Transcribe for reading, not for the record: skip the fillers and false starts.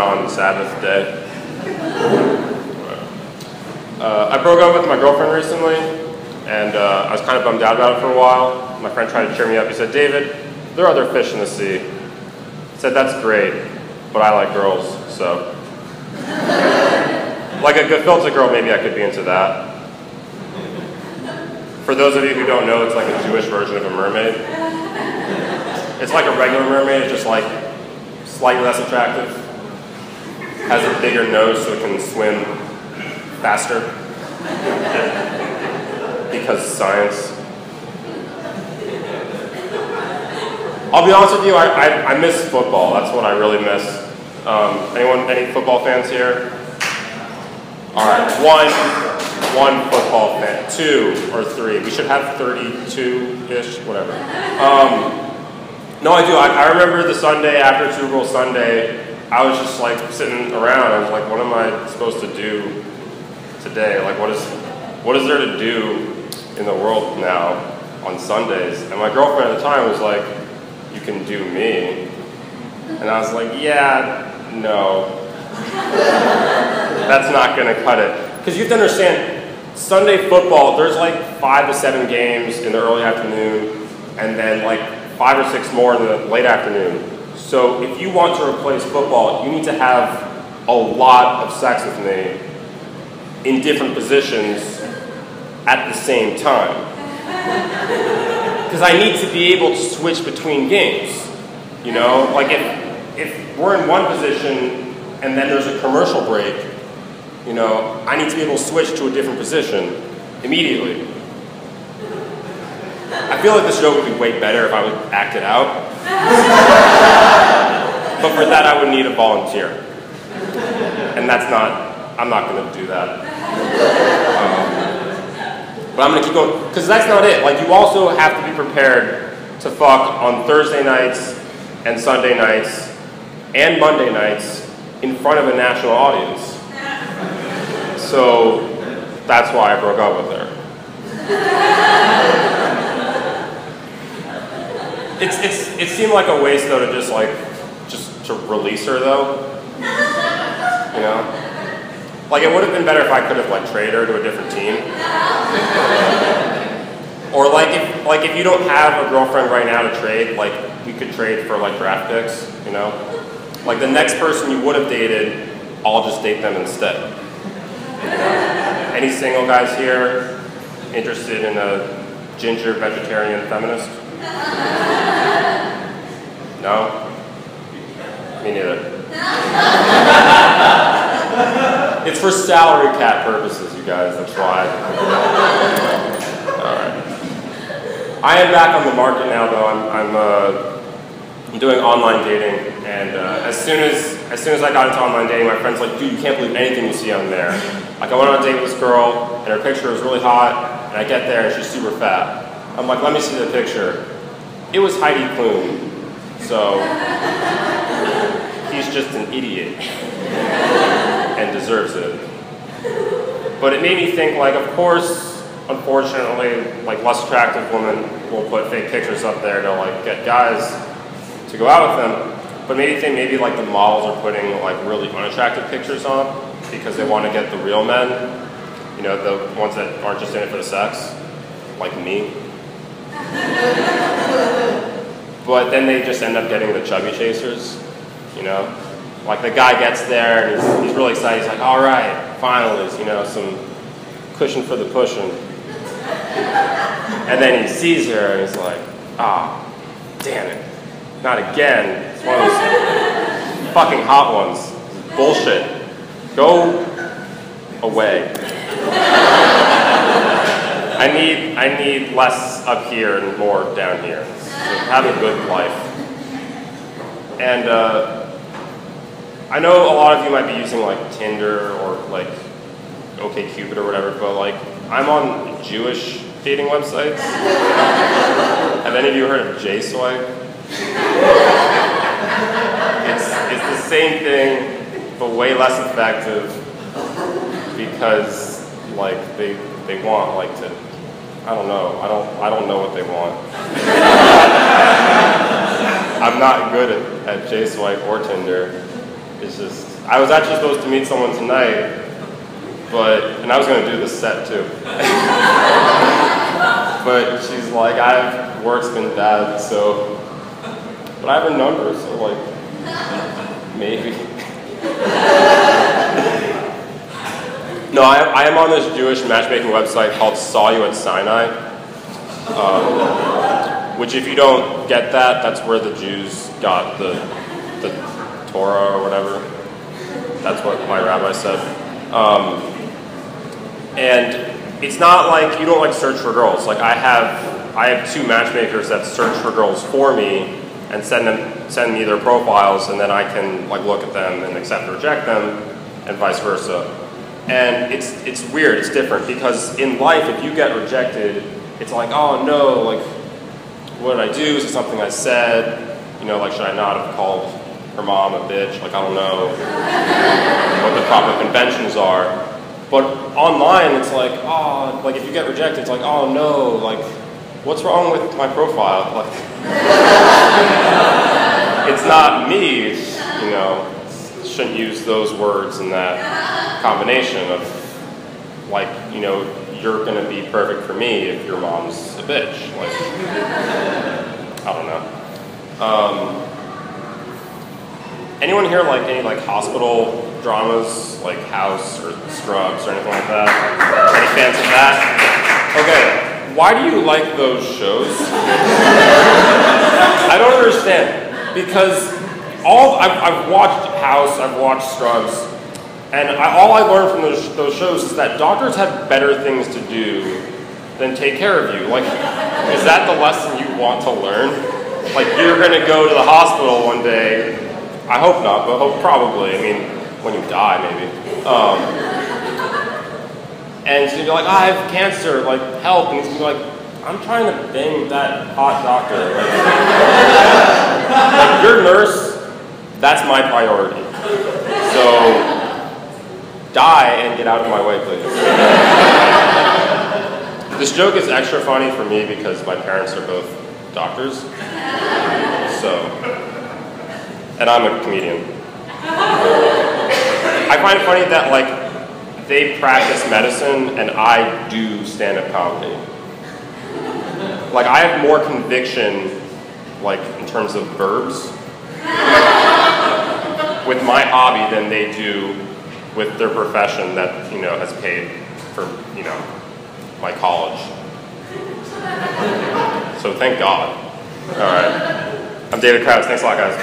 non-Sabbath day. I broke up with my girlfriend recently, and I was kind of bummed out about it for a while. My friend tried to cheer me up. He said, "David, there are other fish in the sea." I said, "That's great, but I like girls, so." Like a gefilte girl, maybe I could be into that. For those of you who don't know, it's like a Jewish version of a mermaid. It's like a regular mermaid, it's just like slightly less attractive. Has a bigger nose so it can swim faster. Because science. I'll be honest with you, I miss football. That's what I really miss. Any football fans here? All right, one football fan, 2 or 3. We should have 32-ish, whatever. No, I do. I remember the Sunday after Super Bowl Sunday, I was just like sitting around. I was like, what am I supposed to do today? Like, what is there to do in the world now on Sundays? And my girlfriend at the time was like, "You can do me." And I was like, yeah, no. That's not gonna cut it. Because you have to understand, Sunday football, there's like 5 to 7 games in the early afternoon, and then like 5 or 6 more in the late afternoon. So if you want to replace football, you need to have a lot of sex with me in different positions at the same time. Because I need to be able to switch between games. You know, like if we're in one position and then there's a commercial break, you know, I need to be able to switch to a different position immediately. I feel like this show would be way better if I would act it out. But for that, I would need a volunteer. And I'm not going to do that. But I'm going to keep going, because that's not it. Like, you also have to be prepared to fuck on Thursday nights and Sunday nights and Monday nights in front of a national audience. So that's why I broke up with her. It seemed like a waste though to just to release her though. You know? Like, it would have been better if I could have like traded her to a different team. Or like if you don't have a girlfriend right now to trade, like we could trade for like draft picks, you know? Like the next person you would have dated, I'll just date them instead. You know? Any single guys here interested in a ginger vegetarian feminist? No? Me neither. It's for salary cap purposes, you guys, that's why. Alright. I am back on the market now, though. I'm doing online dating, and as soon as I got into online dating, my friend's like, "Dude, you can't believe anything you see on there." Like, I went on a date with this girl, and her picture was really hot, and I get there, and she's super fat. I'm like, "Let me see the picture." It was Heidi Klum, so he's just an idiot and deserves it. But it made me think, like, of course, unfortunately, like, less attractive women will put fake pictures up there to like get guys to go out with them. But maybe like the models are putting like really unattractive pictures on because they want to get the real men, you know, the ones that aren't just in it for the sex, like me. But then they just end up getting the chubby chasers, you know? Like the guy gets there and he's really excited, he's like, "All right, finally, you know, some cushion for the pushing." And then he sees her and he's like, "Ah, damn it, not again. It's one of those fucking hot ones. Bullshit. Go away." I need less up here and more down here. So have a good life. And I know a lot of you might be using like Tinder or like OkCupid or whatever, but like I'm on Jewish dating websites. Have any of you heard of J-Swipe? It's the same thing, but way less effective because like they want like to, I don't know. I don't know what they want. I'm not good at J-Swipe or Tinder. It's just I was actually supposed to meet someone tonight, and I was going to do this set too. But she's like, work's been bad, so, but I have her number, so like, maybe. No, I am on this Jewish matchmaking website called Saw You at Sinai, which if you don't get that, that's where the Jews got the Torah or whatever. That's what my rabbi said. And it's not like you don't like search for girls. Like I have 2 matchmakers that search for girls for me and send me their profiles, and then I can like look at them and accept or reject them, and vice versa. And it's weird, it's different, because in life, if you get rejected, it's like, oh no, like, what did I do? Is it something I said? You know, like, should I not have called her mom a bitch? Like, I don't know what the proper conventions are. But online, it's like, oh, like, if you get rejected, it's like, oh no, like, what's wrong with my profile? Like, it's not me, you know, shouldn't use those words in that combination of, like, you know, you're gonna be perfect for me if your mom's a bitch. Like, I don't know. Anyone here like any like hospital dramas, like House or Scrubs or anything like that? Any fans of that? Okay, why do you like those shows? I don't understand, because I've watched House, I've watched Scrubs, and all I learned from those shows is that doctors have better things to do than take care of you. Like, is that the lesson you want to learn? Like, you're going to go to the hospital one day, I hope not, but probably, I mean, when you die, maybe. And so you're like, I have cancer, like, help, and he's going to be like, I'm trying to bang that hot doctor. Like, your nurse, that's my priority. So, die and get out of my way, please. This joke is extra funny for me because my parents are both doctors. So, and I'm a comedian. I find it funny that, like, they practice medicine and I do stand-up comedy. Like, I have more conviction, like, in terms of verbs, with my hobby than they do with their profession that, you know, has paid for, you know, my college. So thank God. All right. I'm David Kravitz. Thanks a lot, guys.